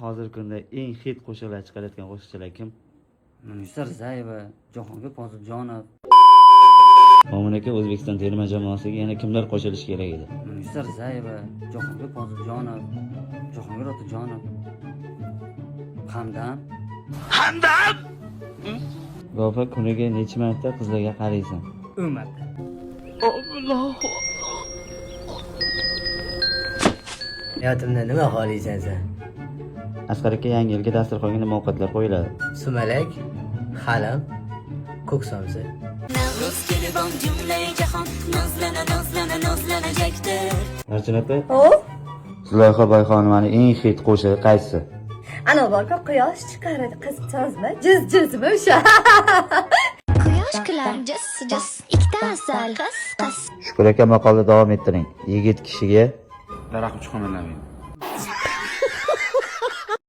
Hozirgi kunda eng hit qo'shiqlar chiqarayotgan qo'shiqchilar kim? Munisa Rizayeva, Jahongir Poziljonov. Mo'min aka, O'zbekiston terma jamoasiga yana kimlar qo'shilishi kerak edi? Munisa Rizayeva, Jahongir Poziljonov, Jahongir Otajonov. Hamdam. Go'fa, kuniga necha marta qizlarga qaraysan? Umata. Hayotimda nima xohlaysan sen? Asqar aka, yangi yilga dasturxonga nima ovqatlar qo'yiladi? Sumalak, halim, ko'k somsa. Navruz kelibon jumlai jahon nozlanajakdir. Archana opa, O, Zulayho Boyxonovaning eng hit qo'shig'i qaysi? ana borku quyosh chiqaradi qizchozmi? Jiz-jizmi o'sha? Quyosh kular jiz ikkita asal qas. Shukur aka, maqolni davom ettiring. Yigit kishiga daraxt uchiqo'malamaydi.